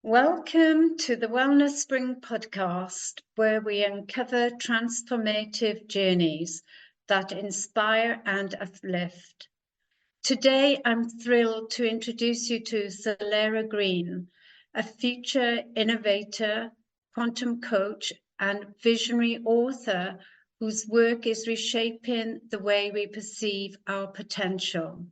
Welcome to the Wellness Spring podcast, where we uncover transformative journeys that inspire and uplift. Today, I'm thrilled to introduce you to Soleira Green, a future innovator, quantum coach, and visionary author whose work is reshaping the way we perceive our potential.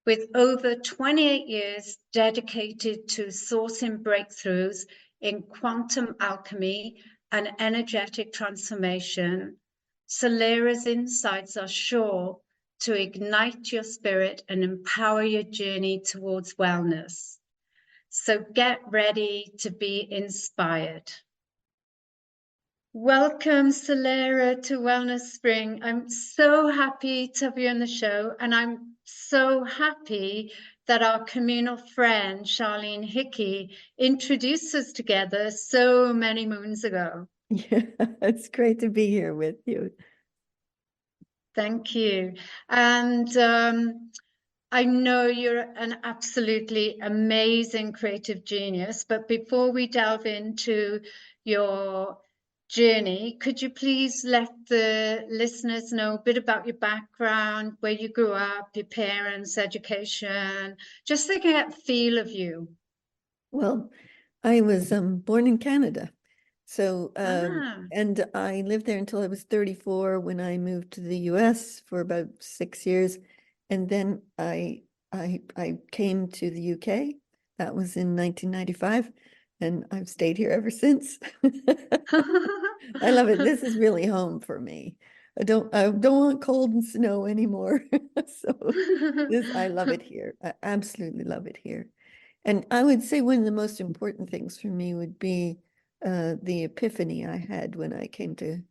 With over 28 years dedicated to sourcing breakthroughs in quantum alchemy and energetic transformation, Soleira's insights are sure to ignite your spirit and empower your journey towards wellness. So get ready to be inspired. Welcome, Soleira, to Wellness Spring. I'm so happy to have you on the show, and I'm so happy that our communal friend, Charlene Hickey, introduced us together so many moons ago. Yeah, it's great to be here with you. Thank you. And I know you're an absolutely amazing creative genius, but before we delve into your journey, could you please let the listeners know a bit about your background, where you grew up, your parents, education, just so they can get a feel of you? Well, I was born in Canada. So, Ah, and I lived there until I was 34 when I moved to the US for about 6 years. And then I came to the UK. That was in 1995. And I've stayed here ever since. I love it. This is really home for me. I don't want cold and snow anymore. So I love it here. I absolutely love it here. And I would say one of the most important things for me would be the epiphany I had when I came to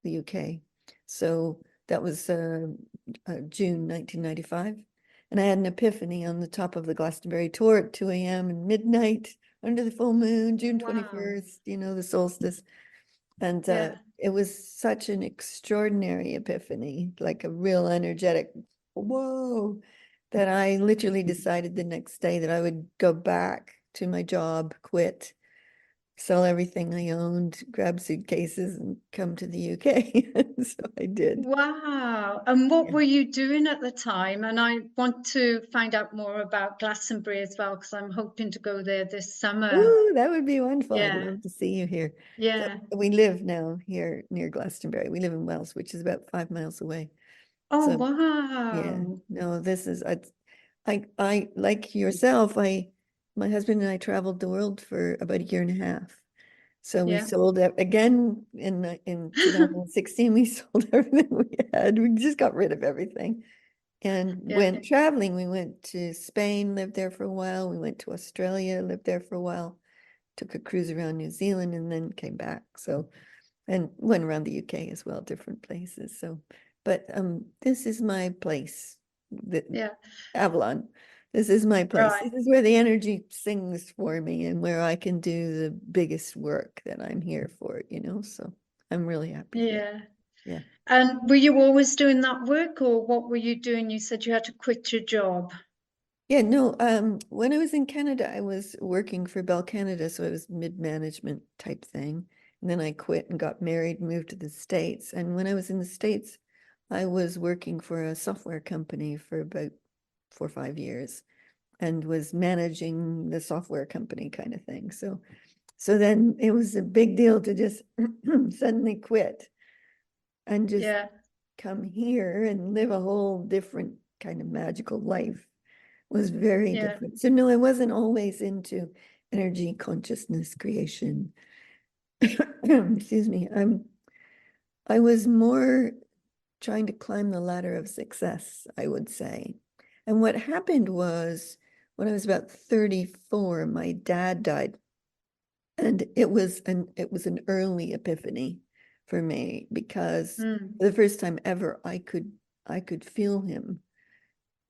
the UK. So that was June 1995. And I had an epiphany on the top of the Glastonbury tour at 2 a.m. and midnight under the full moon, June 21st, the solstice. And it was such an extraordinary epiphany, like a real energetic, whoa, that I literally decided the next day that I would go back to my job, quit, sell everything I owned, grab suitcases and come to the UK. So I did. Wow. And what Yeah. were you doing at the time? And I want to find out more about Glastonbury as well, because I'm hoping to go there this summer. Ooh, that would be wonderful. I'd Yeah. love to see you here. Yeah. So we live now here near Glastonbury. We live in Wells, which is about 5 miles away. Oh, So yeah, wow. no, this is I like yourself, my husband and I traveled the world for about a year and a half. So we Yeah. sold again in 2016, we sold everything we had. We just got rid of everything and Yeah. went traveling. We went to Spain, lived there for a while. We went to Australia, lived there for a while, took a cruise around New Zealand and then came back. So, and went around the UK as well, different places. So, but this is my place, Yeah. Avalon. This is my place. Right. This is where the energy sings for me and where I can do the biggest work that I'm here for, so I'm really happy here. Yeah. Yeah. And were you always doing that work, or what were you doing? You said you had to quit your job. Yeah, no, when I was in Canada, I was working for Bell Canada, so it was mid-management type thing. And then I quit and got married, moved to the States. And when I was in the States, I was working for a software company for about 4 or 5 years and was managing the software company kind of thing. So then it was a big deal to just suddenly quit and just Yeah. come here and live a whole different kind of magical life. Was very Yeah. different. So no, I wasn't always into energy, consciousness, creation. Excuse me. I was more trying to climb the ladder of success, I would say. And what happened was when I was about 34, my dad died. And it was an early epiphany for me because for the first time ever I could feel him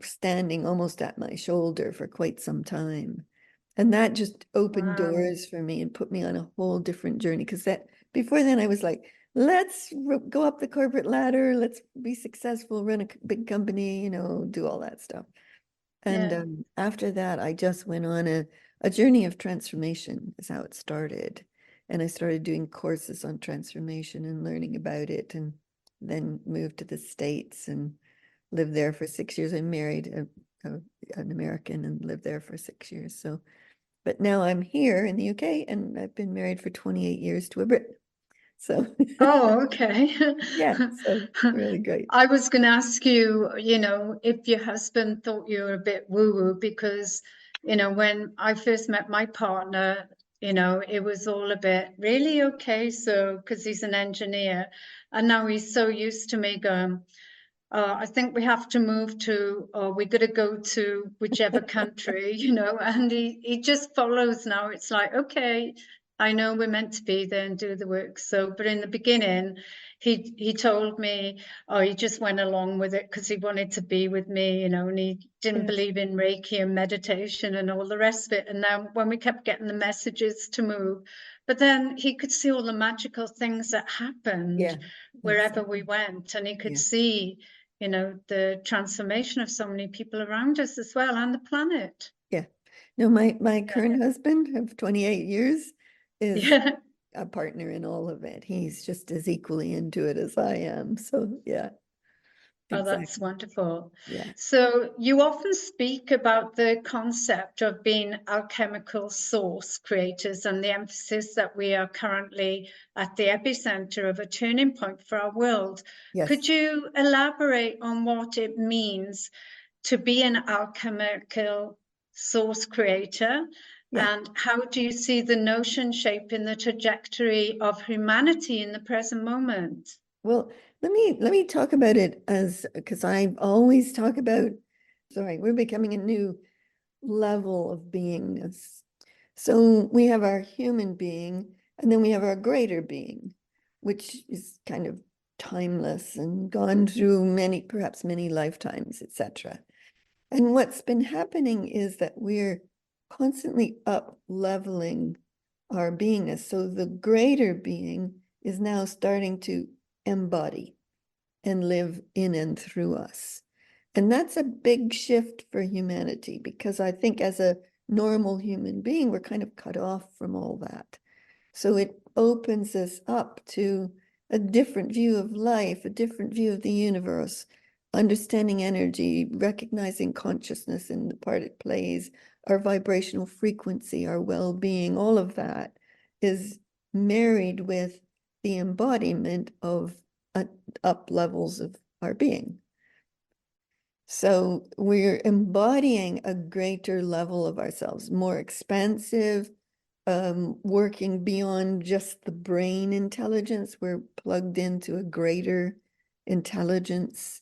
standing almost at my shoulder for quite some time. And that just opened Wow. doors for me and put me on a whole different journey. Because before then I was like, let's go up the corporate ladder, let's be successful, run a big company, do all that stuff. And Yeah. after that, I just went on a journey of transformation is how it started. And I started doing courses on transformation and learning about it, and then moved to the States and lived there for 6 years. I married an American and lived there for 6 years. So, but now I'm here in the UK, and I've been married for 28 years to a Brit. So, Oh, okay. yeah, so really great. I was going to ask you, if your husband thought you were a bit woo-woo, because, when I first met my partner, it was all a bit really okay. So, because he's an engineer, and now he's so used to me going, I think we have to move to, or we got to go to whichever country, and he just follows now. It's like, okay, I know we're meant to be there and do the work. So, but in the beginning, he told me, oh, he just went along with it because he wanted to be with me, and he didn't believe in Reiki and meditation and all the rest of it. And then when we kept getting the messages to move, but then he could see all the magical things that happened wherever we went, and he could see the transformation of so many people around us as well, and the planet. Yeah. No, my current husband of 28 years is a partner in all of it. He's just as equally into it as I am. So yeah. Oh, Exactly. that's wonderful. Yeah. So you often speak about the concept of being alchemical source creators and the emphasis that we are currently at the epicenter of a turning point for our world. Yes. Could you elaborate on what it means to be an alchemical source creator? Yeah. And how do you see the notion shaping the trajectory of humanity in the present moment? Well, let me talk about it because I always talk about, sorry, we're becoming a new level of beingness. So we have our human being, and then we have our greater being, which is kind of timeless and gone through perhaps many lifetimes, etc. And what's been happening is that we're constantly up leveling our beingness. So the greater being is now starting to embody and live in and through us. And that's a big shift for humanity, because I think as a normal human being, we're kind of cut off from all that. So it opens us up to a different view of life, a different view of the universe, understanding energy, recognizing consciousness and the part it plays, our vibrational frequency, our well-being, all of that is married with the embodiment of up levels of our being. So we're embodying a greater level of ourselves, more expansive, working beyond just the brain intelligence. We're plugged into a greater intelligence.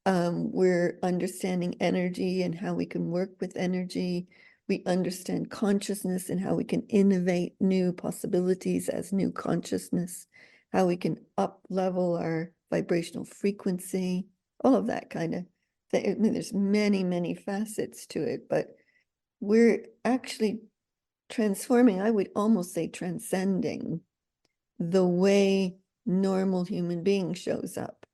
We're understanding energy and how we can work with energy. We understand consciousness and how we can innovate new possibilities as new consciousness, how we can up level our vibrational frequency, all of that kind of thing. I mean, there's many, many facets to it, but we're actually transforming, I would almost say transcending the way normal human being shows up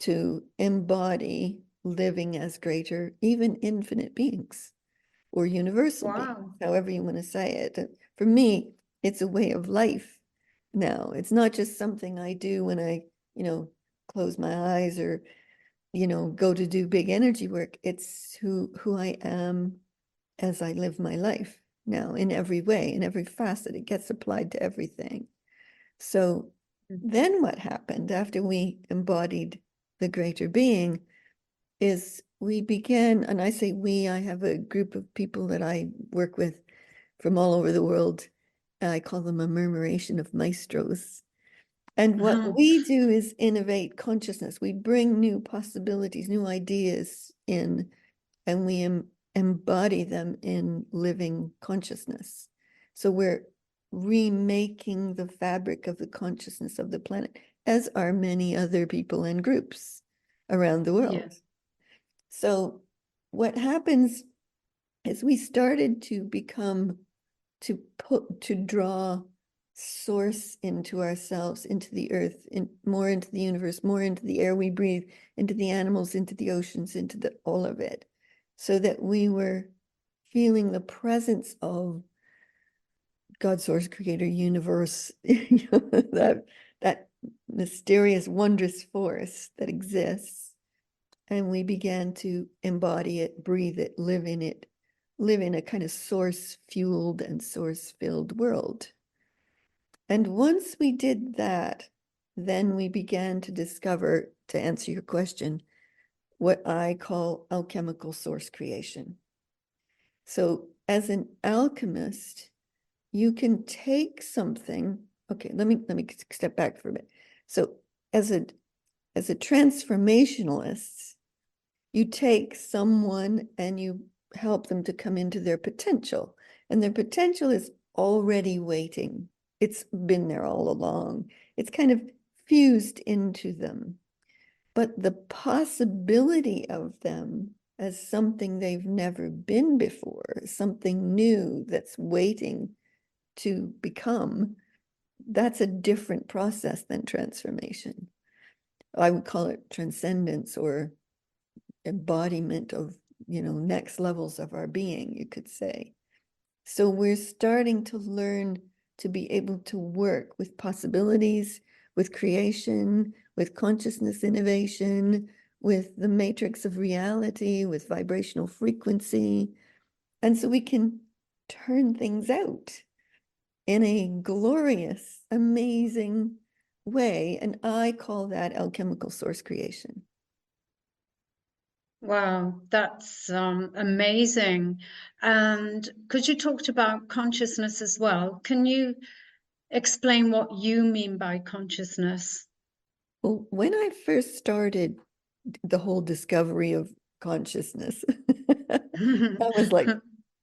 to embody living as greater, even infinite beings or universal beings, however you want to say it. For me, it's a way of life now. It's not just something I do when I, close my eyes or, go to do big energy work. It's who I am as I live my life now, in every way, in every facet. It gets applied to everything. So then what happened after we embodied the greater being is we began, and I say we, I have a group of people that I work with from all over the world. I call them a murmuration of maestros. And what we do is innovate consciousness. We bring new possibilities, new ideas in, and we embody them in living consciousness. So we're remaking the fabric of the consciousness of the planet, as are many other people and groups around the world. Yeah. So what happens is we started to draw source into ourselves, into the earth, more into the universe, more into the air we breathe, into the animals, into the oceans, into all of it, so that we were feeling the presence of God, source, creator, universe, that mysterious, wondrous force that exists. And we began to embody it, breathe it, live in it, live in a kind of source-fueled and source-filled world. And once we did that, then we began to discover, to answer your question, what I call alchemical source creation. So as an alchemist, you can take something. Okay, let me step back for a bit. So as a transformationalist, you take someone and you help them to come into their potential, and their potential is already waiting. It's been there all along. It's kind of fused into them. But the possibility of them as something they've never been before, something new that's waiting to become, that's a different process than transformation. I would call it transcendence or embodiment of, next levels of our being, you could say. So we're starting to learn to be able to work with possibilities, with creation, with consciousness innovation, with the matrix of reality, with vibrational frequency. And so we can turn things out in a glorious, amazing way. And I call that alchemical source creation. Wow, that's amazing. And because you talked about consciousness as well, can you explain what you mean by consciousness? Well, when I first started the whole discovery of consciousness, that was like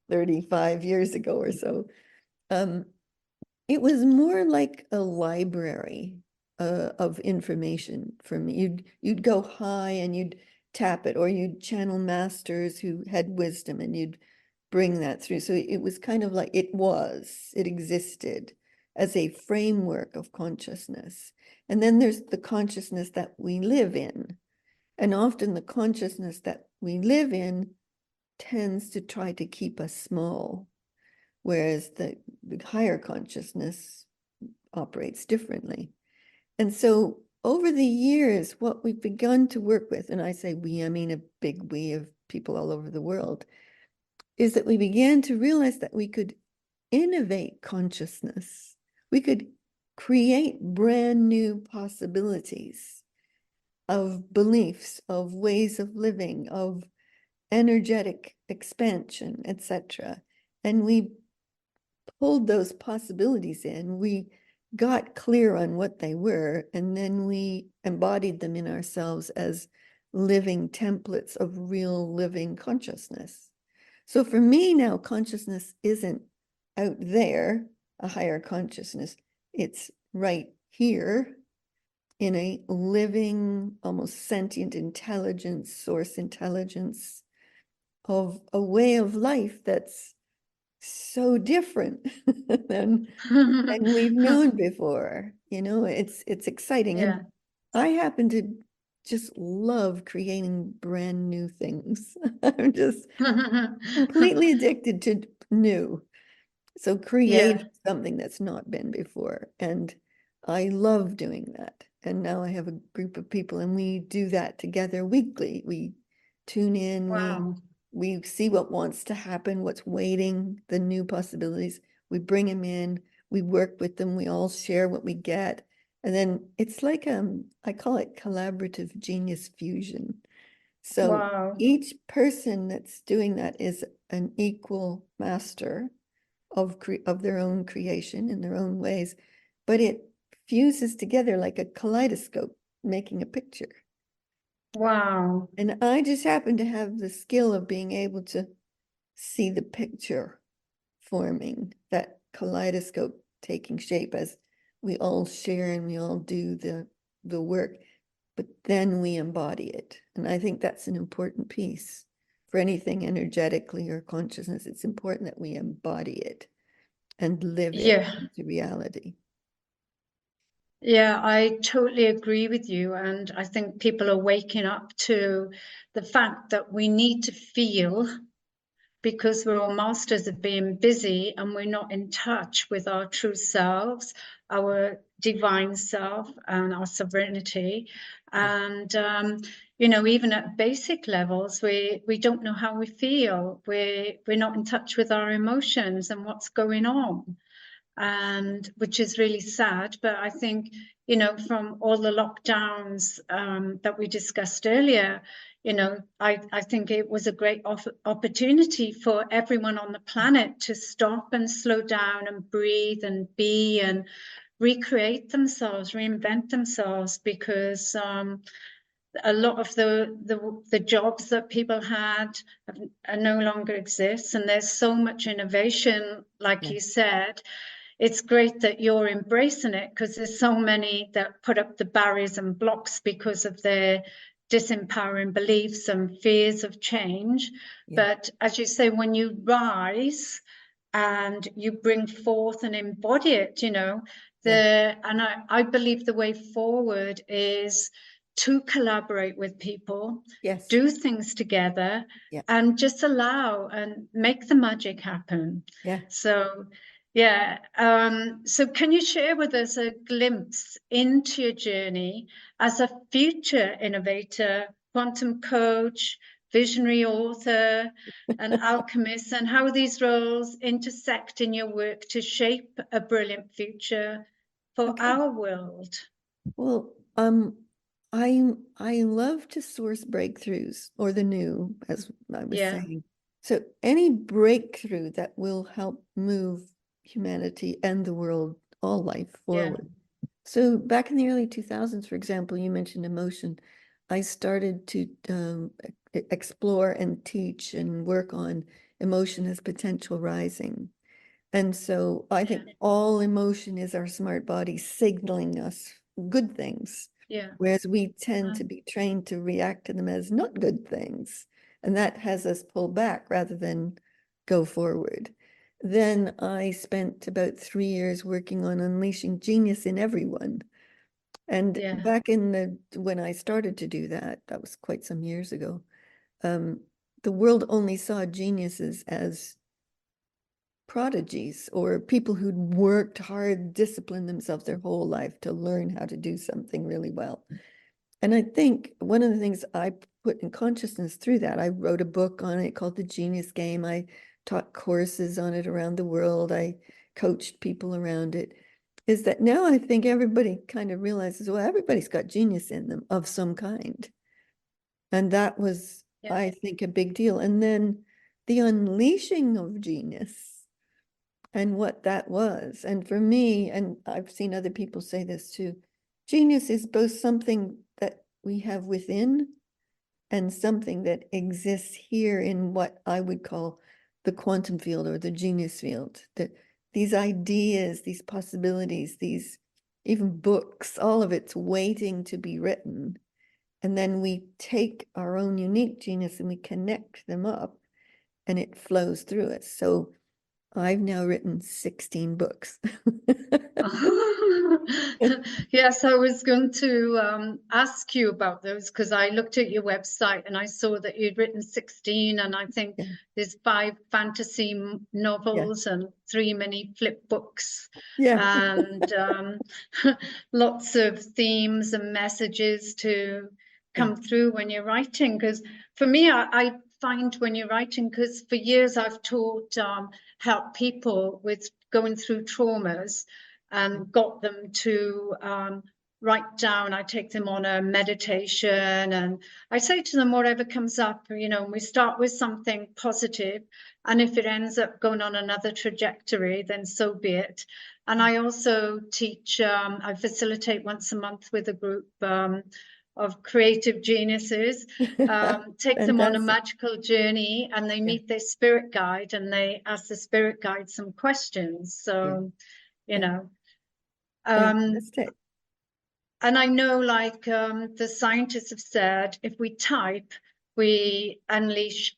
35 years ago or so. It was more like a library of information for me. You'd go high and you'd tap it, or you'd channel masters who had wisdom and you'd bring that through. So it was kind of like it existed as a framework of consciousness. And then there's the consciousness that we live in. And often the consciousness that we live in tends to try to keep us small, whereas the higher consciousness operates differently. And so over the years, what we've begun to work with, and I say we, I mean a big we of people all over the world, is that we began to realize that we could innovate consciousness. We could create brand new possibilities of beliefs, of ways of living, of energetic expansion, etc. And we pulled those possibilities in. We got clear on what they were, and then we embodied them in ourselves as living templates of real living consciousness. So for me now, consciousness isn't out there, a higher consciousness. It's right here in a living, almost sentient intelligence, source intelligence of a way of life that's so different than we've known before. It's exciting. Yeah. And I happen to just love creating brand new things. I'm just completely addicted to new. So create Yeah. something that's not been before. And I love doing that. And now I have a group of people and we do that together weekly. We tune in, Wow. we see what wants to happen, what's waiting, the new possibilities. We bring them in, we work with them, we all share what we get. And then it's like, I call it collaborative genius fusion. So Wow. each person that's doing that is an equal master of their own creation in their own ways, but it fuses together like a kaleidoscope, making a picture. Wow. And I just happen to have the skill of being able to see the picture forming, that kaleidoscope taking shape as we all share and we all do the work, but then we embody it. And I think that's an important piece for anything energetically or consciousness. It's important that we embody it and live it Yeah. into reality. Yeah, I totally agree with you. And I think people are waking up to the fact that we need to feel because we're all masters of being busy and we're not in touch with our true selves, our divine self and our sovereignty. And, even at basic levels, we don't know how we feel. We're not in touch with our emotions and what's going on, and which is really sad. But I think, from all the lockdowns that we discussed earlier, I think it was a great opportunity for everyone on the planet to stop and slow down and breathe and be and recreate themselves, reinvent themselves, because a lot of the jobs that people had no longer exist, and there's so much innovation, like you said. It's great that you're embracing it, because there's so many that put up the barriers and blocks because of their disempowering beliefs and fears of change. But as you say, when you rise and you bring forth and embody it, and I believe the way forward is to collaborate with people, do things together, and just allow and make the magic happen. So so can you share with us a glimpse into your journey as a future innovator, quantum coach, visionary author, and alchemist, and how these roles intersect in your work to shape a brilliant future for our world? Well, I love to source breakthroughs, or the new, as I was saying. So any breakthrough that will help move humanity and the world, all life forward. So back in the early 2000s, for example, you mentioned emotion. I started to explore and teach and work on emotion as potential rising. And so I think all emotion is our smart body signaling us good things. Whereas we tend to be trained to react to them as not good things. And that has us pull back rather than go forward. Then I spent about 3 years working on unleashing genius in everyone. And back when I started to do that, that was quite some years ago, the world only saw geniuses as prodigies or people who'd worked hard, disciplined themselves their whole life to learn how to do something really well. And I think one of the things I put in consciousness through that, I wrote a book on it called The Genius Game. I taught courses on it around the world. I coached people around it, is that now I think everybody kind of realizes, well, everybody's got genius in them of some kind. And that was, I think, a big deal. And then the unleashing of genius and what that was. And for me, and I've seen other people say this too, genius is both something that we have within and something that exists here in what I would call the quantum field or the genius field. That these ideas, these possibilities, these even books, all of it's waiting to be written. And then we take our own unique genius and we connect them up and it flows through us. So I've now written 16 books. Yes, I was going to ask you about those, because I looked at your website and I saw that you'd written 16, and I think there's 5 fantasy novels and 3 mini flip books, and lots of themes and messages to come through when you're writing. Because for me, I find when you're writing, because for years I've taught help people with going through traumas and got them to write down. I take them on a meditation and I say to them, whatever comes up, we start with something positive, and if it ends up going on another trajectory, then so be it. And I also teach, I facilitate once a month with a group of creative geniuses, take them on a magical journey, and they meet their spirit guide and they ask the spirit guide some questions. So, and I know, like the scientists have said, if we type, we unleash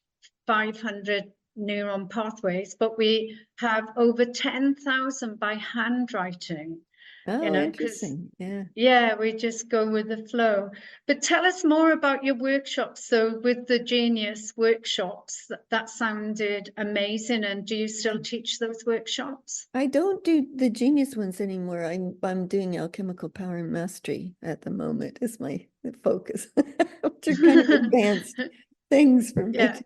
500 neuron pathways, but we have over 10,000 by handwriting. Oh, because interesting. Yeah. yeah, we just go with the flow. But tell us more about your workshops. So with the Genius workshops, that sounded amazing. And do you still teach those workshops? I don't do the genius ones anymore. I'm doing alchemical power and mastery at the moment is my focus, which are kind of advanced things for me. Yeah,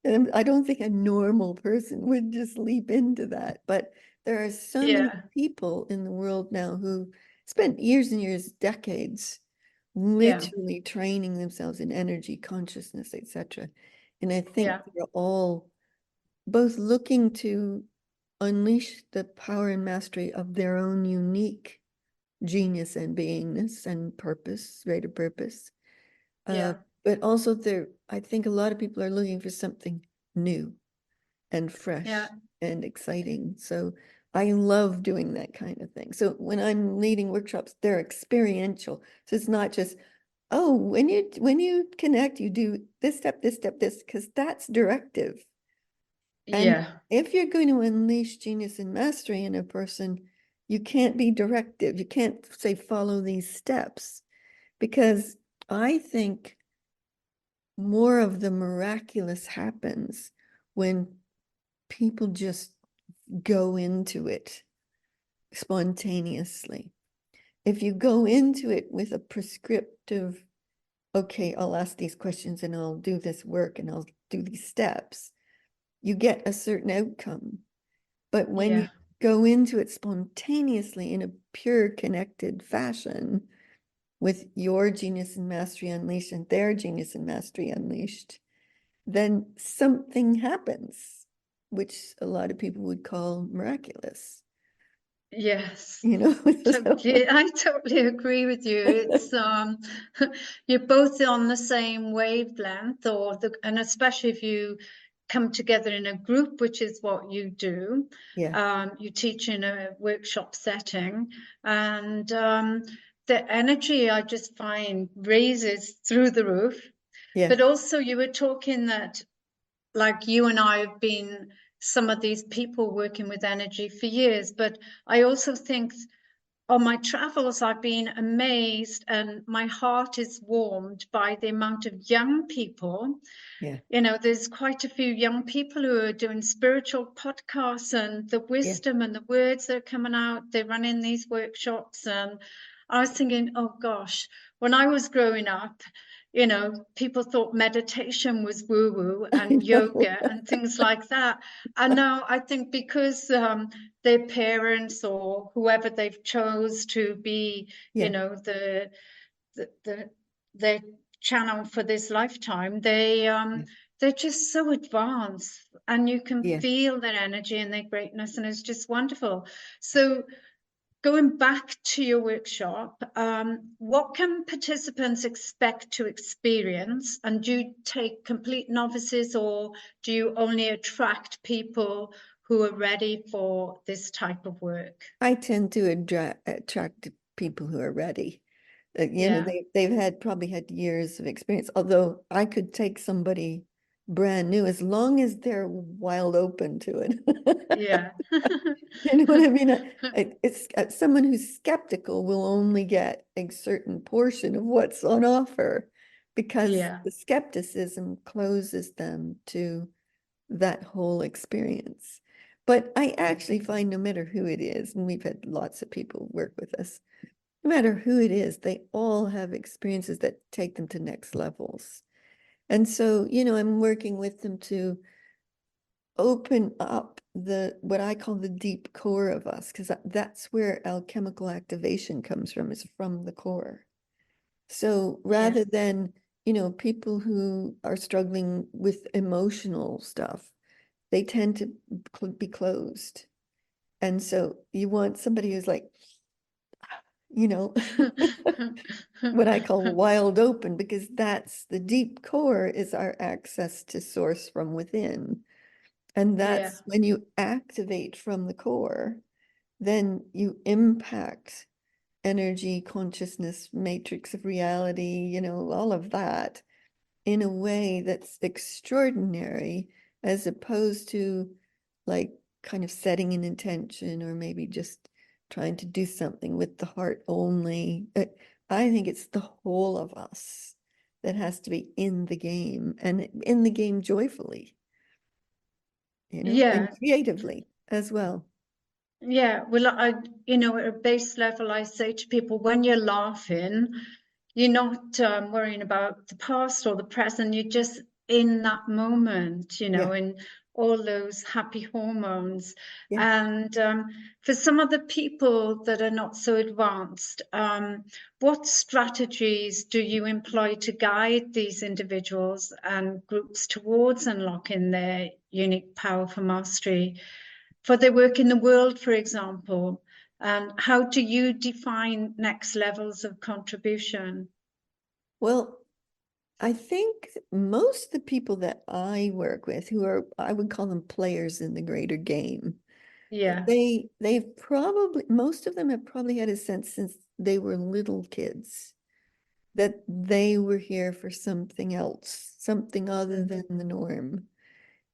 And I don't think a normal person would just leap into that. But there are so many yeah, people in the world now who spent years and years, decades, yeah, literally training themselves in energy, consciousness, etc. And I think yeah, they're all both looking to unleash the power and mastery of their own unique genius and beingness and purpose, greater purpose. Uh, yeah, but also I think a lot of people are looking for something new and yeah, fresh and exciting. So I love doing that kind of thing. So when I'm leading workshops, they're experiential. So it's not just, oh, when you connect, you do this step, this, because that's directive. And yeah, if you're going to unleash genius and mastery in a person, you can't be directive. You can't say, follow these steps, because I think more of the miraculous happens when people just go into it spontaneously. If you go into it with a prescriptive, okay, I'll ask these questions and I'll do this work and I'll do these steps, you get a certain outcome. But when you yeah, go into it spontaneously in a pure connected fashion with your genius and mastery unleashed and their genius and mastery unleashed, then something happens, which a lot of people would call miraculous. yes. You know, Totally, I totally agree with you. It's you're both on the same wavelength, and especially if you come together in a group, which is what you do. yeah, You teach in a workshop setting, and the energy I just find raises through the roof. yeah, But also, you were talking that, like you and I have been some of these people working with energy for years, but I also think on my travels, I've been amazed and my heart is warmed by the amount of young people. yeah, There's quite a few young people who are doing spiritual podcasts, and the yeah. wisdom and the words that are coming out. They run in these workshops. And I was thinking, oh gosh, when I was growing up, people thought meditation was woo woo I and know. yoga and things like that. And now I think because their parents or whoever they've chose to be, Yeah, the their channel for this lifetime, yeah, they're just so advanced, and you can yeah. feel their energy and their greatness, and it's just wonderful. So going back to your workshop, what can participants expect to experience? And do you take complete novices, or do you only attract people who are ready for this type of work? I tend to attract people who are ready. Yeah, They've probably had years of experience. Although I could take somebody brand new as long as they're wild open to it. yeah, You know what I mean? It's someone who's skeptical will only get a certain portion of what's on offer, because yeah, the skepticism closes them to that whole experience. But I actually find no matter who it is, and we've had lots of people work with us, no matter who it is, they all have experiences that take them to next levels. And so, I'm working with them to open up what I call the deep core of us, because that's where alchemical activation comes from, is from the core. So yeah, rather than, people who are struggling with emotional stuff, they tend to be closed. And so you want somebody who's like, you know, what I call wild open, because that's the deep core is our access to source from within. And yeah, that's when you activate from the core, then you impact energy, consciousness, matrix of reality, all of that in a way that's extraordinary, as opposed to like kind of setting an intention or maybe just trying to do something with the heart only. I think it's the whole of us that has to be in the game, and in the game joyfully, and Yeah. creatively as well. Yeah, well, at a base level, I say to people, when you're laughing, you're not worrying about the past or the present. You're just in that moment, Yeah, in all those happy hormones. yeah. And for some of the people that are not so advanced, what strategies do you employ to guide these individuals and groups towards unlocking their unique power for mastery? For their work in the world, for example, and how do you define next levels of contribution? Well, I think most of the people that I work with who are, I would call them players in the greater game, Yeah, they've probably, most of them have probably had a sense since they were little kids that they were here for something else, something other than the norm.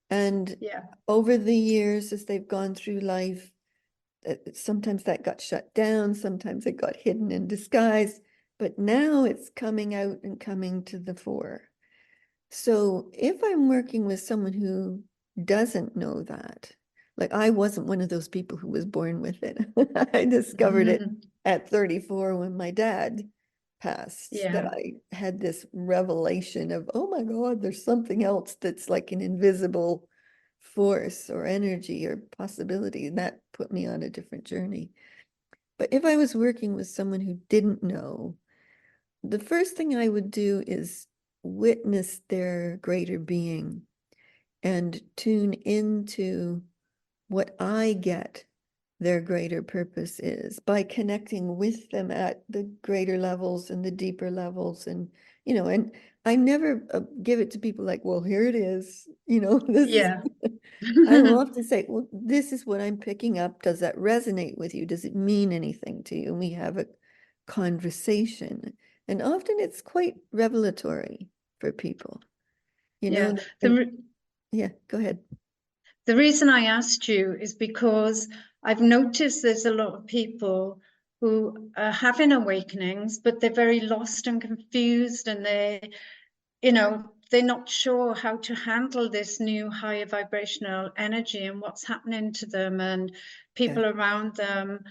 And yeah, over the years, as they've gone through life, sometimes that got shut down, sometimes it got hidden in disguise, but now it's coming out and coming to the fore. So if I'm working with someone who doesn't know that, like I wasn't one of those people who was born with it. I discovered it at 34 when my dad passed, that yeah, I had this revelation of, oh my God, there's something else that's like an invisible force or energy or possibility. And that put me on a different journey. But if I was working with someone who didn't know, the first thing I would do is witness their greater being and tune into what I get their greater purpose is by connecting with them at the greater levels and the deeper levels. And I never give it to people like, well, here it is, this is, yeah, I will often say, well, this is what I'm picking up. Does that resonate with you? Does it mean anything to you? And we have a conversation. And often it's quite revelatory for people, yeah. and yeah, go ahead. The reason I asked you is because I've noticed there's a lot of people who are having awakenings, but they're very lost and confused, and they're not sure how to handle this new higher vibrational energy and what's happening to them, and Yeah, people around them,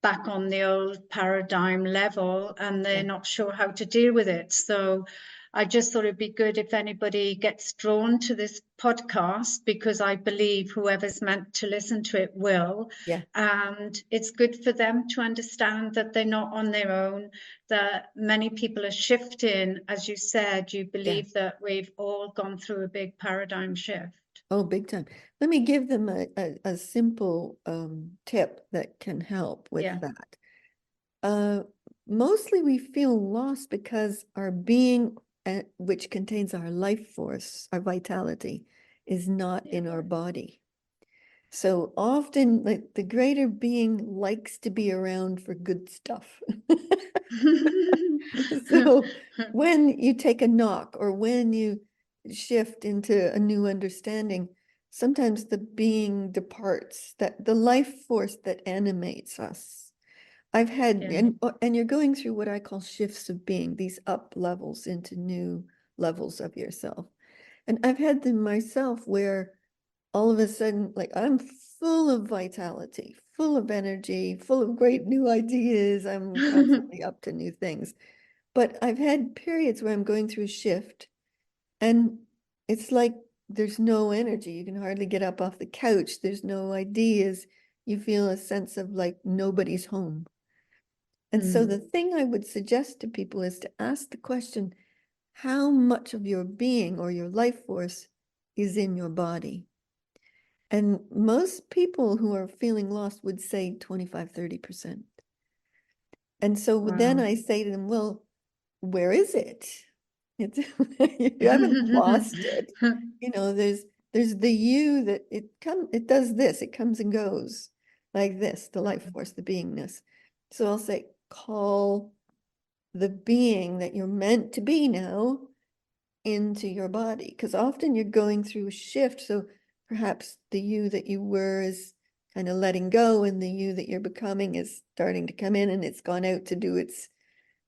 back on the old paradigm level, and they're yeah, not sure how to deal with it. So I just thought it'd be good if anybody gets drawn to this podcast, because I believe whoever's meant to listen to it will. yeah, And it's good for them to understand that they're not on their own, that many people are shifting. As you said, you yeah. believe that we've all gone through a big paradigm shift. Oh, big time. Let me give them a simple tip that can help with Yeah. that. Uh, Mostly we feel lost because our being, which contains our life force, our vitality, is not Yeah. in our body. So often, like the greater being likes to be around for good stuff. So when you take a knock or when you shift into a new understanding, sometimes the being departs, that the life force that animates us. I've had, Yeah. and you're going through what I call shifts of being, these up levels into new levels of yourself. And I've had them myself where all of a sudden, like I'm full of vitality, full of energy, full of great new ideas. I'm constantly up to new things. But I've had periods where I'm going through a shift and it's like there's no energy. You can hardly get up off the couch. There's no ideas. You feel a sense of like nobody's home. And so the thing I would suggest to people is to ask the question, how much of your being or your life force is in your body? And most people who are feeling lost would say 25, 30%. And so then Wow. I say to them, well, where is it? It's, you haven't lost it. There's the you that it does this, it comes and goes like this, the life force, the beingness. So I'll say, call the being that you're meant to be now into your body, because often you're going through a shift. So perhaps the you that you were is kind of letting go, and the you that you're becoming is starting to come in, and it's gone out to do its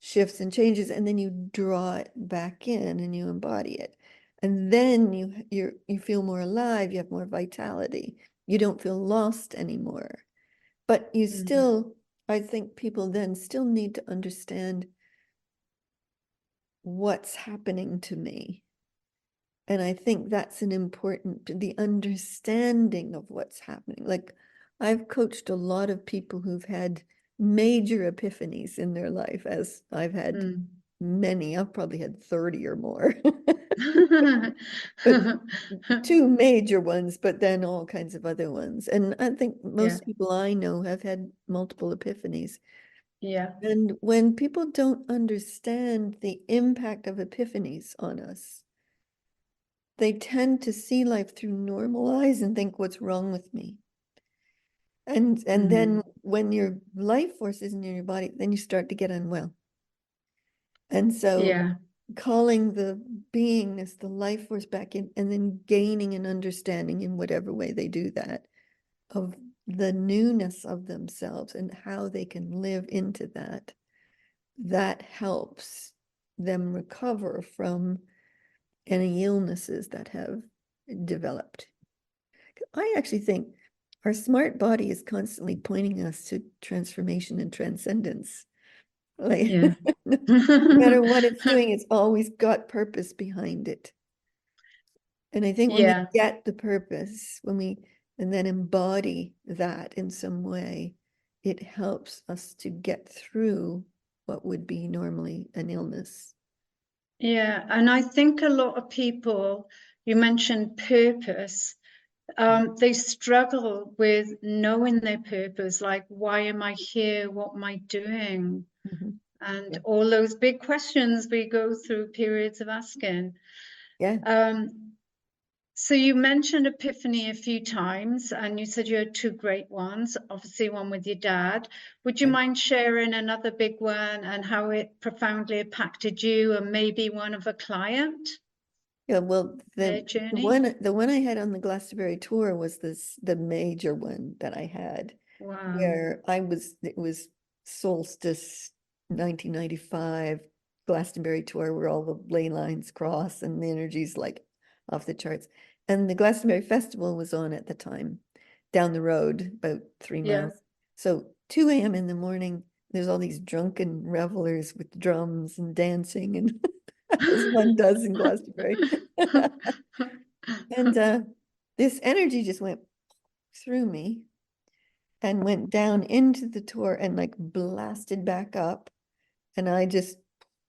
shifts and changes, and then you draw it back in and you embody it. And then you feel more alive, you have more vitality. You don't feel lost anymore. But you still, I think people then still need to understand what's happening to me. And I think that's an important, the understanding of what's happening. Like, I've coached a lot of people who've had major epiphanies in their life, as I've had many. I've probably had 30 or more. But two major ones, but then all kinds of other ones. And I think most people I know have had multiple epiphanies. Yeah. And when people don't understand the impact of epiphanies on us, they tend to see life through normal eyes and think, what's wrong with me? And then when your life force isn't in your body, then you start to get unwell. And so calling the beingness, the life force back in, and then gaining an understanding in whatever way they do that, of the newness of themselves and how they can live into that, that helps them recover from any illnesses that have developed. I actually think our smart body is constantly pointing us to transformation and transcendence. Like, no matter what it's doing, it's always got purpose behind it. And I think when we get the purpose, and then embody that in some way, it helps us to get through what would be normally an illness. Yeah, and I think a lot of people, you mentioned purpose, they struggle with knowing their purpose, like, why am I here? What am I doing? And all those big questions we go through periods of asking. So you mentioned Epiphany a few times, and you said you had two great ones, obviously one with your dad. Would you mind sharing another big one and how it profoundly impacted you, and maybe one of a client? Yeah, well, Their the journey? one I had on the Glastonbury tour was the major one that I had, Wow. where it was solstice 1995 Glastonbury tour, where all the ley lines cross and the energy's like off the charts. And the Glastonbury Festival was on at the time, down the road, about 3 miles. So 2 a.m. in the morning, there's all these drunken revelers with drums and dancing, and as one does in Glastonbury. And this energy just went through me and went down into the tour and like blasted back up. And I just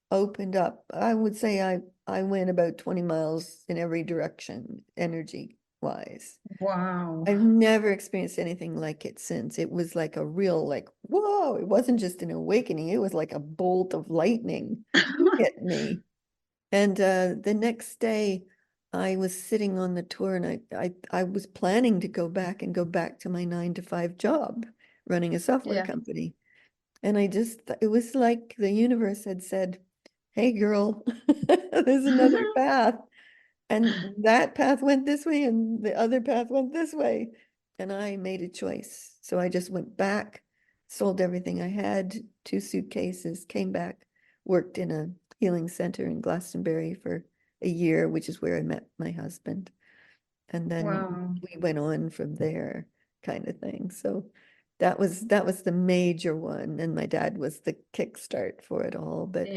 opened up. I would say I went about 20 miles in every direction, energy wise. Wow. I've never experienced anything like it since. It was like a real, like, whoa, it wasn't just an awakening. It was like a bolt of lightning hit me. And the next day, I was sitting on the tour, and I was planning to go back to my 9-to-5 job, running a software company. And it was like the universe had said, hey, girl, there's another path. And that path went this way, and the other path went this way. And I made a choice. So I just went back, sold everything I had, 2 suitcases, came back, worked in a healing center in Glastonbury for a year, which is where I met my husband. And then we went on from there, kind of thing. So that was the major one. And my dad was the kickstart for it all. But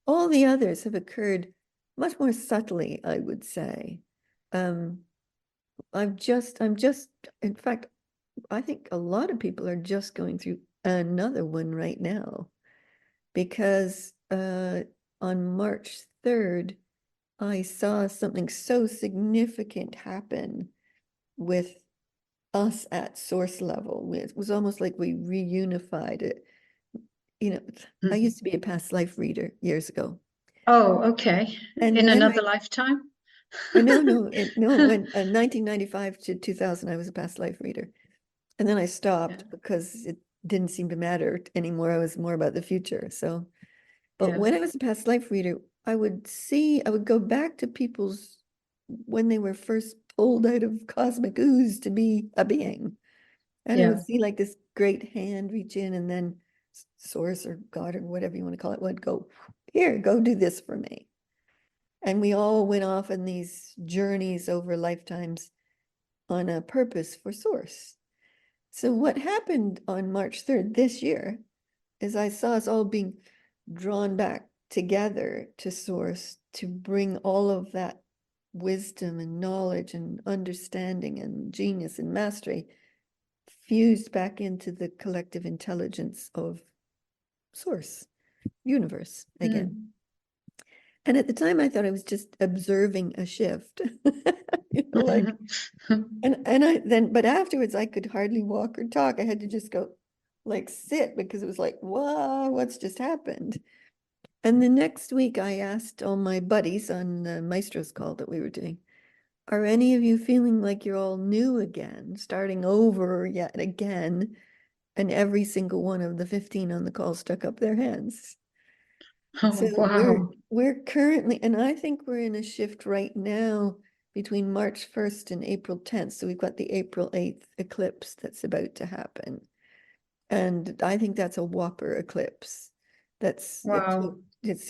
all the others have occurred much more subtly, I would say. I'm just, in fact, I think a lot of people are just going through another one right now, because on March 3rd, I saw something so significant happen with us at source level. It was almost like we reunified it. You know, I used to be a past life reader years ago. Oh, okay. And In when another lifetime? no, when 1995 to 2000, I was a past life reader. And then I stopped because it didn't seem to matter anymore. I was more about the future. So, but when I was a past life reader, I would go back to when they were first pulled out of cosmic ooze to be a being. And I would see like this great hand reach in, and then source or God or whatever you want to call it would go, here, go do this for me. And we all went off on these journeys over lifetimes on a purpose for source. So what happened on March 3rd this year is I saw us all being drawn back together to source to bring all of that wisdom and knowledge and understanding and genius and mastery fused back into the collective intelligence of source, universe again. And at the time I thought I was just observing a shift. Like, but afterwards I could hardly walk or talk. I had to just go like sit, because it was like, whoa, what's just happened? And the next week I asked all my buddies on the Maestro's call that we were doing, are any of you feeling like you're all new again, starting over yet again? And every single one of the 15 on the call stuck up their hands. So Wow. we're currently, and I think we're in a shift right now between March 1st and April 10th. So we've got the April 8th eclipse that's about to happen. And I think that's a whopper eclipse. Wow.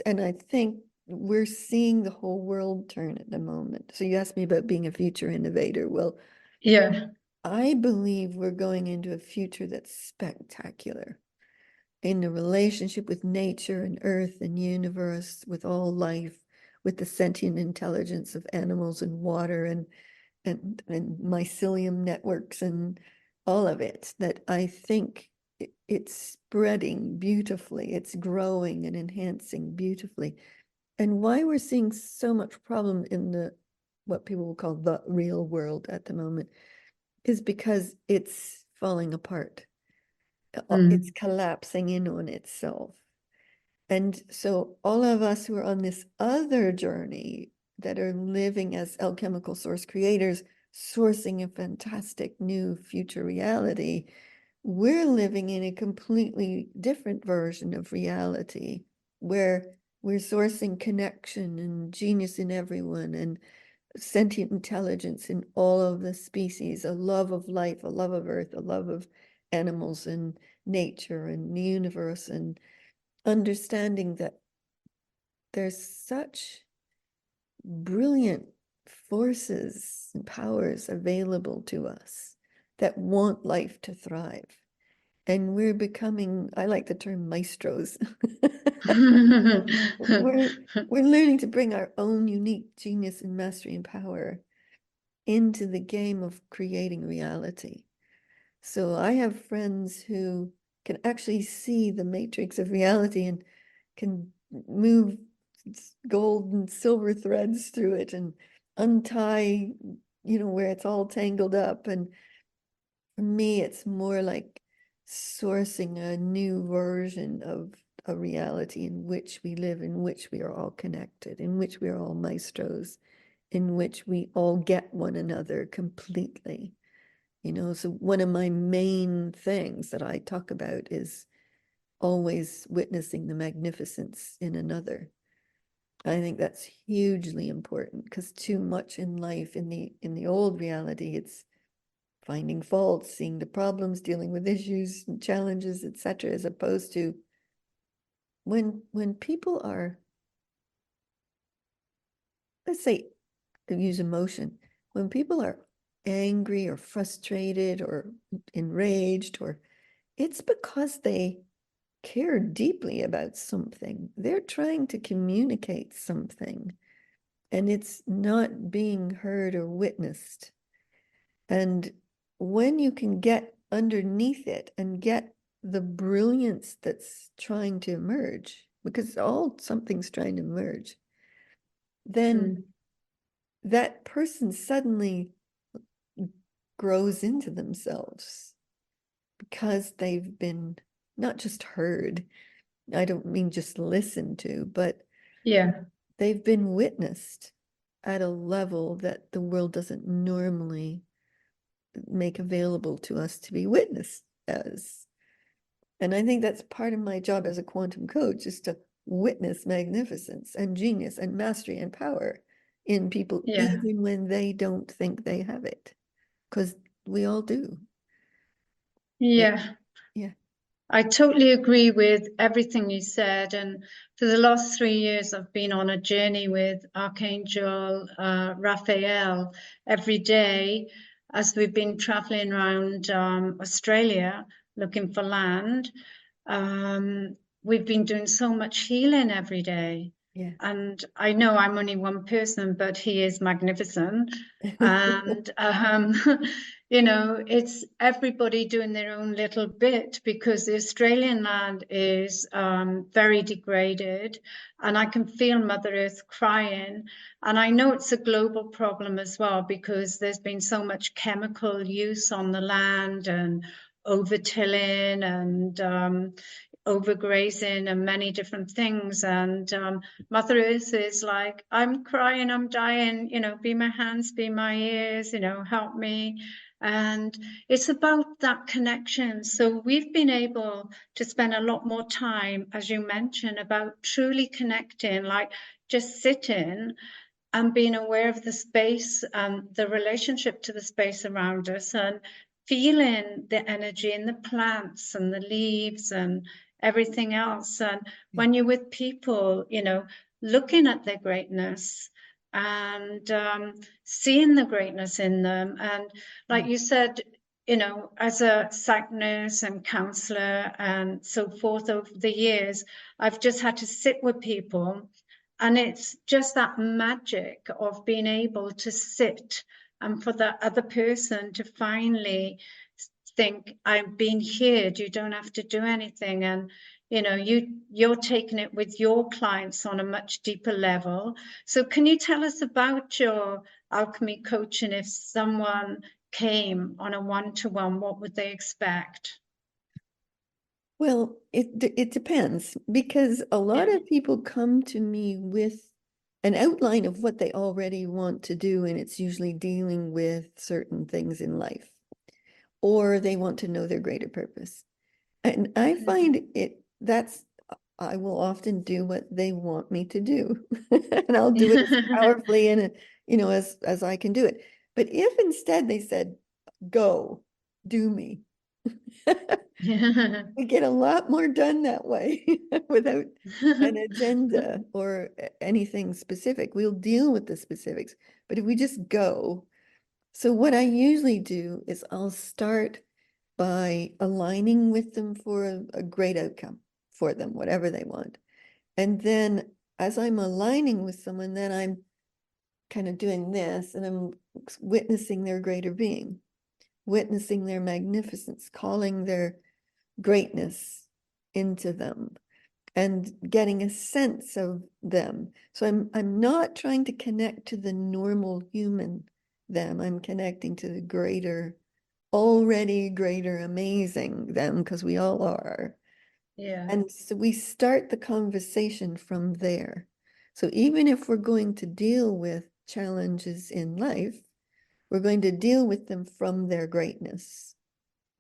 And I think we're seeing the whole world turn at the moment. So you asked me about being a future innovator. Well, Yeah. I believe we're going into a future that's spectacular in the relationship with nature and earth and universe, with all life, with the sentient intelligence of animals and water and mycelium networks and all of it, that I think it's spreading beautifully. It's growing and enhancing beautifully. And why we're seeing so much problem in the what people will call the real world at the moment is because it's falling apart. It's collapsing in on itself. And so all of us who are on this other journey that are living as alchemical source creators, sourcing a fantastic new future reality, we're living in a completely different version of reality where we're sourcing connection and genius in everyone and sentient intelligence in all of the species, a love of life, a love of earth, a love of animals and nature and the universe, and understanding that there's such brilliant forces and powers available to us that want life to thrive. And we're becoming, I like the term maestros. We're learning to bring our own unique genius and mastery and power into the game of creating reality. So I have friends who can actually see the matrix of reality and can move gold and silver threads through it and untie, where it's all tangled up. And for me, it's more like sourcing a new version of a reality in which we live, in which we are all connected, in which we are all maestros, in which we all get one another completely. So one of my main things that I talk about is always witnessing the magnificence in another. I think that's hugely important, because too much in life, in the old reality, it's finding faults, seeing the problems, dealing with issues and challenges, etc., as opposed to when people are, let's say, use emotion, when people are angry or frustrated or enraged, or it's because they care deeply about something. They're trying to communicate something, and it's not being heard or witnessed. And when you can get underneath it and get the brilliance that's trying to emerge, because something's trying to emerge, then that person suddenly grows into themselves, because they've been not just heard, I don't mean just listened to, but they've been witnessed at a level that the world doesn't normally make available to us to be witnessed as. And I think that's part of my job as a quantum coach, is to witness magnificence and genius and mastery and power in people, even when they don't think they have it, because we all do. Yeah. Yeah. I totally agree with everything you said. And for the last 3 years, I've been on a journey with Archangel Raphael every day as we've been traveling around Australia looking for land. Um, we've been doing so much healing every day. Yeah. And I know I'm only one person, but he is magnificent. And it's everybody doing their own little bit because the Australian land is very degraded, and I can feel Mother Earth crying. And I know it's a global problem as well because there's been so much chemical use on the land and over-tilling and overgrazing and many different things. And Mother Earth is like, I'm crying, I'm dying, be my hands, be my ears, help me. And it's about that connection. So we've been able to spend a lot more time, as you mentioned, about truly connecting, like just sitting and being aware of the space and the relationship to the space around us and feeling the energy in the plants and the leaves and everything else. And when you're with people, looking at their greatness and seeing the greatness in them. And like you said, as a psych nurse and counselor and so forth over the years, I've just had to sit with people, and it's just that magic of being able to sit and for the other person to finally think, I've been heard, you don't have to do anything. And you're taking it with your clients on a much deeper level. So can you tell us about your alchemy coaching? If someone came on a one-to-one, what would they expect? Well, it depends, because a lot of people come to me with an outline of what they already want to do, and it's usually dealing with certain things in life, or they want to know their greater purpose. And I find I will often do what they want me to do, and I'll do it as powerfully and as I can do it. But if instead they said, "Go, do me," we get a lot more done that way without an agenda or anything specific. We'll deal with the specifics, but if we just go. So what I usually do is I'll start by aligning with them for a great outcome for them, whatever they want. And then as I'm aligning with someone, then I'm kind of doing this, and I'm witnessing their greater being, witnessing their magnificence, calling their greatness into them, and getting a sense of them. So I'm not trying to connect to the normal human them. I'm connecting to the greater, already greater, amazing them, because we all are. Yeah. And so we start the conversation from there. So even if we're going to deal with challenges in life, we're going to deal with them from their greatness,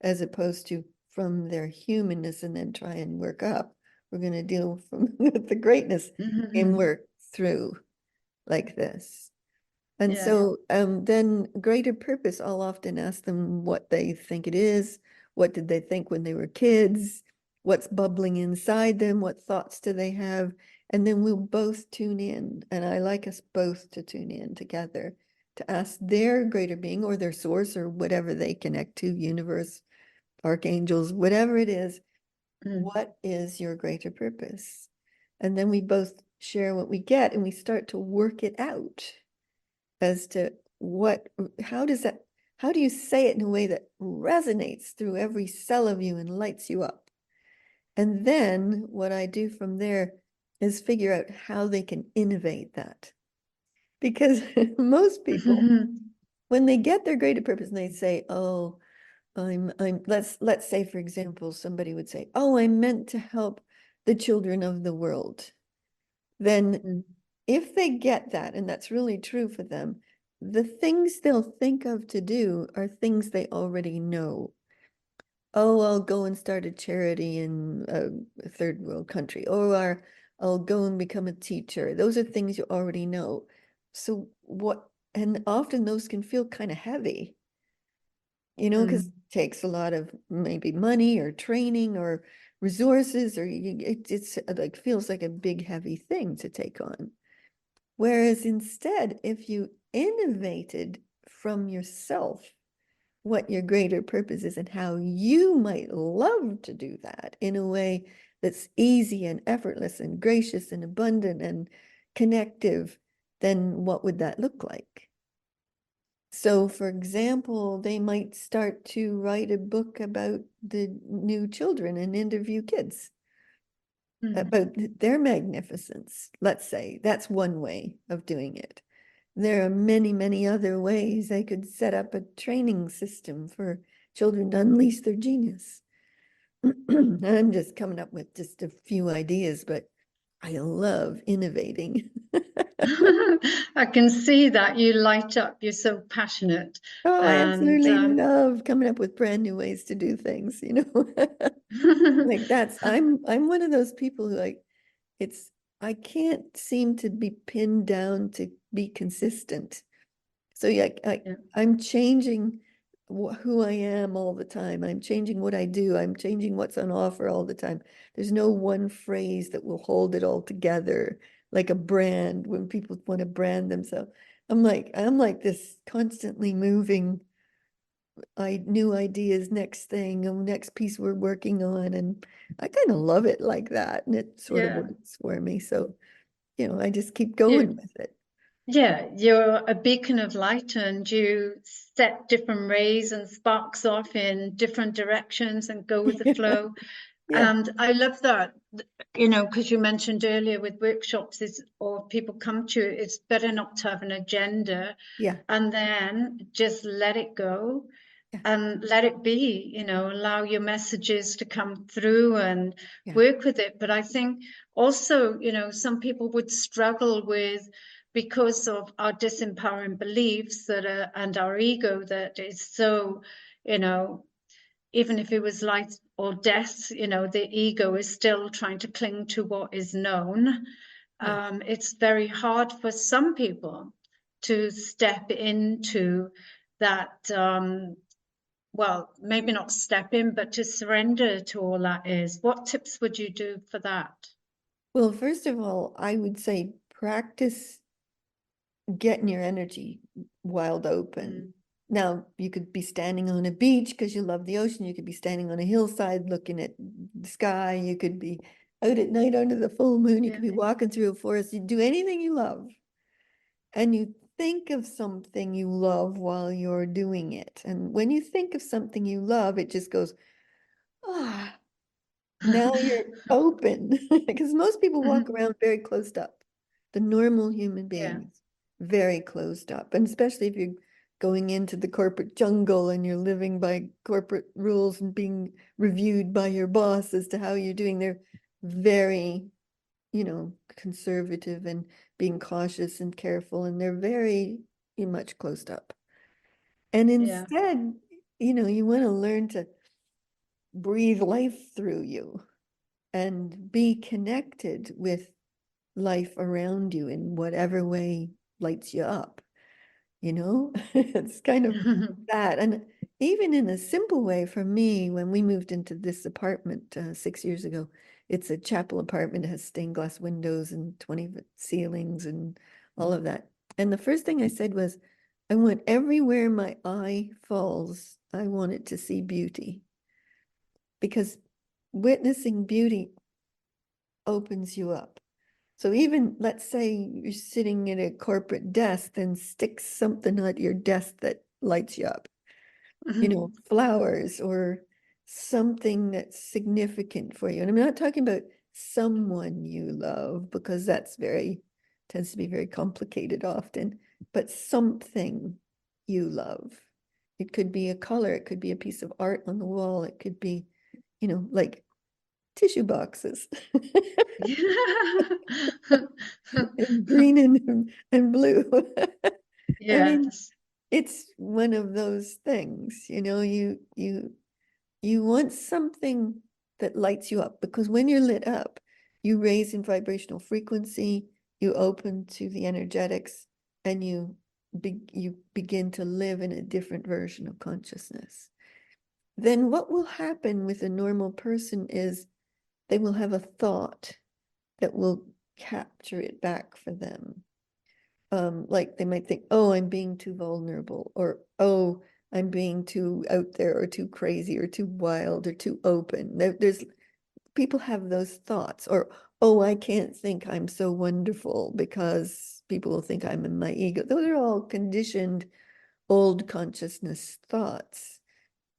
as opposed to from their humanness and then try and work up. We're going to deal from with the greatness and work through like this. And Yeah. so then greater purpose, I'll often ask them what they think it is. What did they think when they were kids? What's bubbling inside them? What thoughts do they have? And then we'll both tune in. And I like us both to tune in together to ask their greater being or their source or whatever they connect to, universe, archangels, whatever it is. What is your greater purpose? And then we both share what we get, and we start to work it out as to how do you say it in a way that resonates through every cell of you and lights you up? And then what I do from there is figure out how they can innovate that. Because most people, when they get their greater purpose and they say, oh, let's say, for example, somebody would say, oh, I'm meant to help the children of the world. Then if they get that, and that's really true for them, the things they'll think of to do are things they already know. Oh, I'll go and start a charity in a third world country, or I'll go and become a teacher. Those are things you already know. So and often those can feel kind of heavy, because takes a lot of maybe money or training or resources, or it's like feels like a big heavy thing to take on. Whereas instead, if you innovated from yourself what your greater purpose is and how you might love to do that in a way that's easy and effortless and gracious and abundant and connective, then what would that look like? So, for example, they might start to write a book about the new children and interview kids about their magnificence. Let's say that's one way of doing it. There are many, many other ways. I could set up a training system for children to unleash their genius. I'm just coming up with just a few ideas, but I love innovating. I can see that you light up. You're so passionate. Oh, I And absolutely love coming up with brand new ways to do things, you know. Like I'm one of those people who like I can't seem to be pinned down to be consistent. So yeah, yeah, I'm changing who I am all the time. I'm changing what I do. I'm changing what's on offer all the time. There's no one phrase that will hold it all together like a brand when people want to brand themselves. I'm like this constantly moving new ideas, next thing, next piece we're working on. And I kind of love it like that. And it sort of yeah. works for me. So, I just keep You, going with it. yeah, you're a beacon of light and you set different rays and sparks off in different directions and go with the flow. Yeah. And I love that, because you mentioned earlier with workshops is, or people come to you, it's better not to have an agenda Yeah. and then just let it go Yeah. and let it be, allow your messages to come through and Yeah. work with it. But I think also, some people would struggle with because of our disempowering beliefs and our ego that is so, you know, even if it was life or death, the ego is still trying to cling to what is known. Yeah. It's very hard for some people to step into that. Well, maybe not step in, but to surrender to all that is. What tips would you do for that? Well, first of all, I would say practice getting your energy wild open. Mm, Now, you could be standing on a beach because you love the ocean. You could be standing on a hillside looking at the sky. You could be out at night under the full moon. You yeah, could be walking through a forest. You do anything you love. And you think of something you love while you're doing it. And when you think of something you love, it just goes, ah, now you're open. Because most people walk around very closed up. The normal human yeah, beings, very closed up. And especially if you're going into the corporate jungle and you're living by corporate rules and being reviewed by your boss as to how you're doing, they're very, conservative and being cautious and careful. And they're very much closed up. And yeah, instead, you want to learn to breathe life through you and be connected with life around you in whatever way lights you up. It's kind of that. And even in a simple way, for me, when we moved into this apartment 6 years ago, it's a chapel apartment. It has stained glass windows and 20-foot ceilings and all of that. And the first thing I said was, I want everywhere my eye falls, I want it to see beauty. Because witnessing beauty opens you up. So even let's say you're sitting at a corporate desk, then stick something at your desk that lights you up, flowers or something that's significant for you. And I'm not talking about someone you love because tends to be very complicated often, but something you love. It could be a color, it could be a piece of art on the wall, it could be, like tissue boxes. And green and blue. I mean, yes. it's one of those things, you want something that lights you up because when you're lit up, you raise in vibrational frequency, you open to the energetics, and you begin to live in a different version of consciousness. then what will happen with a normal person is they will have a thought that will capture it back for them. Like they might think, oh, I'm being too vulnerable, or oh, I'm being too out there, or too crazy, or too wild, or too open. There's people have those thoughts, or oh, I can't think I'm so wonderful because people will think I'm in my ego. Those are all conditioned old consciousness thoughts.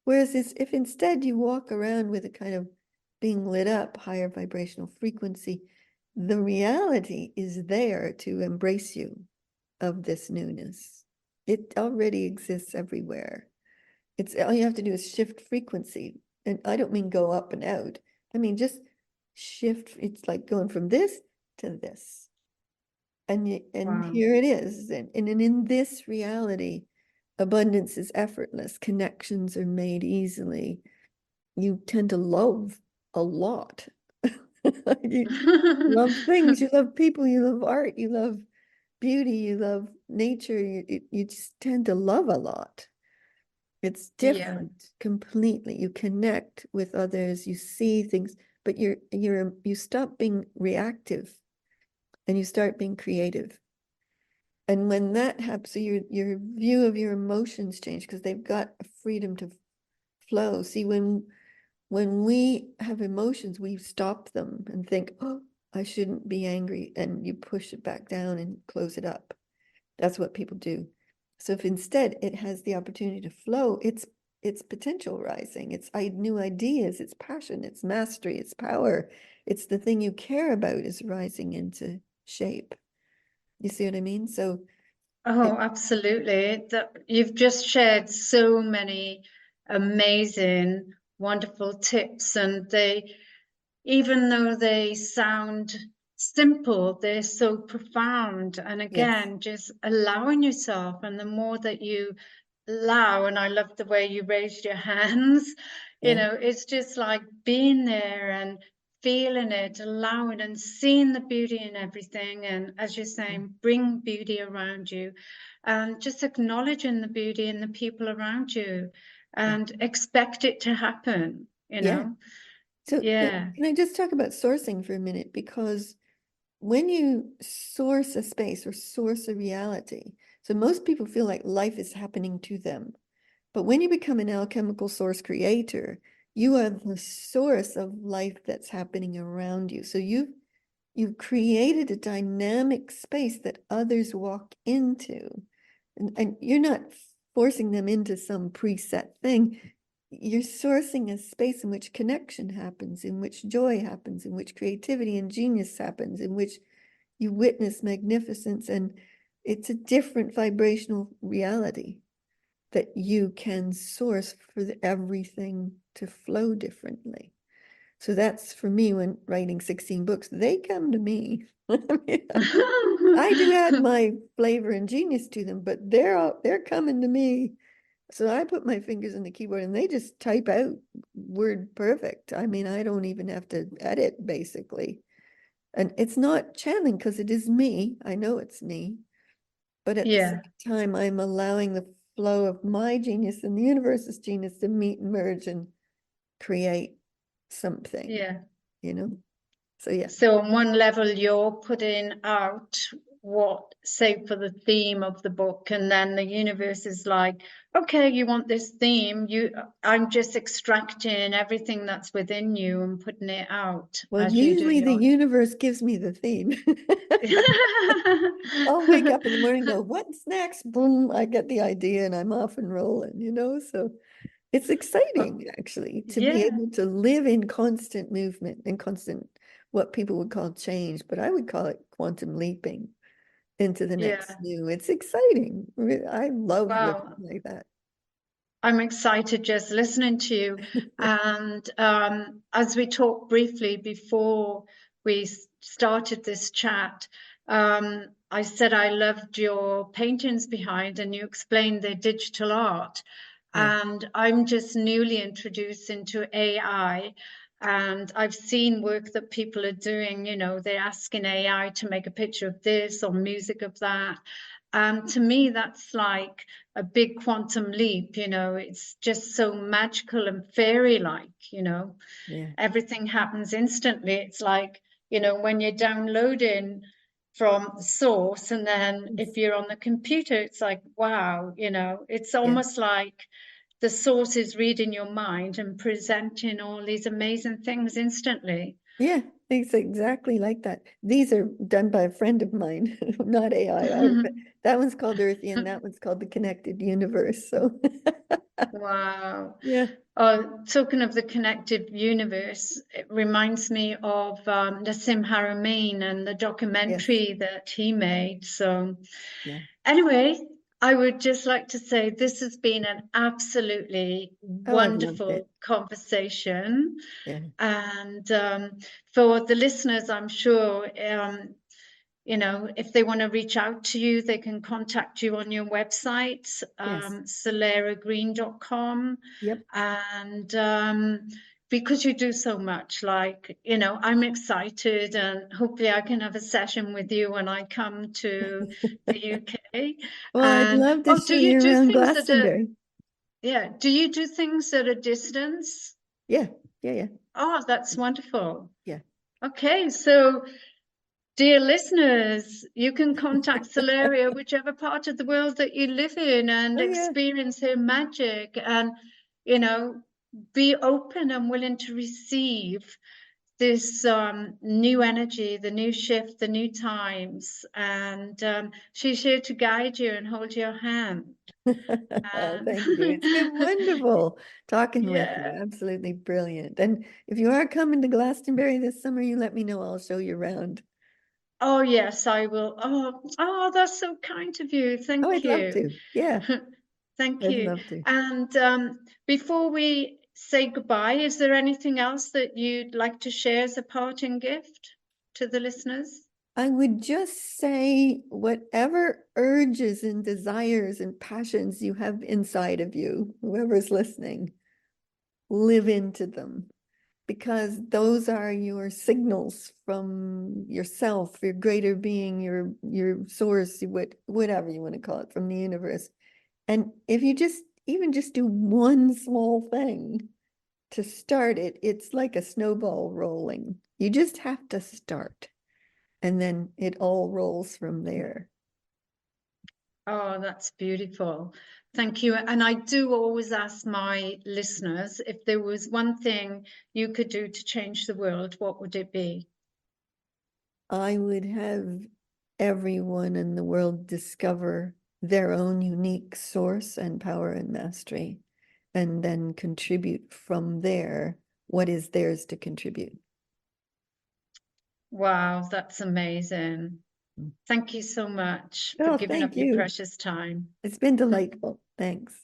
Whereas if instead you walk around with a kind of being lit up, higher vibrational frequency, the reality is there to embrace you of this newness. It already exists everywhere. It's all you have to do is shift frequency. And I don't mean go up and out. I mean just shift. It's like going from this to this. And Wow. here it is. And in this reality, abundance is effortless. Connections are made easily. You tend to love a lot. You love things, you love people, you love art, you love beauty, you love nature. You just tend to love a lot. It's Yeah. different completely. You connect with others, you see things, but you stop being reactive and you start being creative. And when that happens, so your view of your emotions change because they've got a freedom to flow. See, when we have emotions, we stop them and think, oh, I shouldn't be angry. And you push it back down and close it up. That's what people do. So if instead it has the opportunity to flow, it's potential rising, it's new ideas, it's passion, it's mastery, it's power. It's the thing you care about is rising into shape. You see what I mean? So Oh, it, absolutely. You've just shared so many amazing, wonderful tips, and even though they sound simple, they're so profound. And yes, again, just allowing yourself, and the more that you allow, and I love the way you raised your hands, yeah, it's just like being there and feeling it, allowing and seeing the beauty in everything. And as you're yeah, saying, bring beauty around you, and just acknowledging the beauty in the people around you yeah, and expect it to happen, yeah. So Yeah. can I just talk about sourcing for a minute? Because when you source a space or source a reality, so most people feel like life is happening to them. But when you become an alchemical source creator, you are the source of life that's happening around you. So you've created a dynamic space that others walk into. And you're not forcing them into some preset thing. You're sourcing a space in which connection happens, in which joy happens, in which creativity and genius happens, in which you witness magnificence. And it's a different vibrational reality that you can source for everything to flow differently. So that's for me when writing 16 books, they come to me. I do add my flavor and genius to them, but they're coming to me. So I put my fingers in the keyboard and they just type out word perfect. I mean, I don't even have to edit basically. And it's not channeling because it is me. I know it's me. But at the same Yeah, time, I'm allowing the flow of my genius and the universe's genius to meet and merge and create something, yeah. you know? So yeah. So on one level, you're putting out what, say, for the theme of the book, and then the universe is like, okay, you want this theme. I'm just extracting everything that's within you and putting it out Well, as you do usually the your. universe gives me the theme. I'll wake up in the morning and go, what's next? Boom, I get the idea and I'm off and rolling, you know? So it's Oh, exciting actually to be yeah, able to live in constant movement and constant, what people would call change, but I would call it quantum leaping into the next yeah. new. It's exciting. I love living Wow. like that. I'm excited just listening to you. And as we talked briefly before we started this chat, I said I loved your paintings behind, and you explained they're digital art. Yeah. And I'm just newly introduced into AI. And I've seen work that people are doing, they're asking AI to make a picture of this or music of that. To me, that's like a big quantum leap, you know, it's just so magical and fairy-like, you know. Yeah. Everything happens instantly. It's like, you know, when you're downloading from the source, and then if you're on the computer, it's like, wow, you know, it's Yeah. almost like the source is reading your mind and presenting all these amazing things instantly. Yeah, it's exactly like that. These are done by a friend of mine, not AI. That one's called Earthy and that one's called the Connected Universe. So Wow. yeah. Talking of the connected universe, it reminds me of Nassim Haramein and the Yes. documentary that he made. So Yeah. anyway, I would just like to say this has been an absolutely Oh, I've loved it. wonderful conversation. Yeah. And for the listeners, I'm sure, you know, if they want to reach out to you, they can contact you on your website, Yes. soleiragreen.com. Yep. And because you do so much, like, you know, I'm excited, and hopefully I can have a session with you when I come to the UK. Well, I'd And love to oh, show do you you do around things at a, Glastonbury. yeah, do you do things at a distance? Yeah. Yeah. Yeah. Oh, that's wonderful. Yeah. Okay, so dear listeners, you can contact Soleira, whichever part of the world that you live in, and Oh, yeah. experience her magic, and, you know, be open and willing to receive this new energy, the new shift, the new times. And she's here to guide you and hold your hand. Oh, And thank you. It's been wonderful talking with you. yeah. Absolutely brilliant. And if you are coming to Glastonbury this summer, you let me know. I'll show you around. Oh, yes, I will. Oh, that's so kind of you. Oh, Thank I'd love you. to. Yeah, Thank I'd you. love to. And before we say goodbye, is there anything else that you'd like to share as a parting gift to the listeners? I would just say whatever urges and desires and passions you have inside of you, whoever's listening, live into them, because those are your signals from yourself, your greater being, your source, whatever you want to call it, from the universe. And if you just even just do one small thing to start it, it's like a snowball rolling. You just have to start, and then it all rolls from there. Oh, that's beautiful. Thank you. And I do always ask my listeners, if there was one thing you could do to change the world, what would it be? I would have everyone in the world discover their own unique source and power and mastery, and then contribute from there what is theirs to contribute. Wow, that's amazing. Thank you so much for Oh, giving thank up your you. precious time. It's been delightful. Thanks.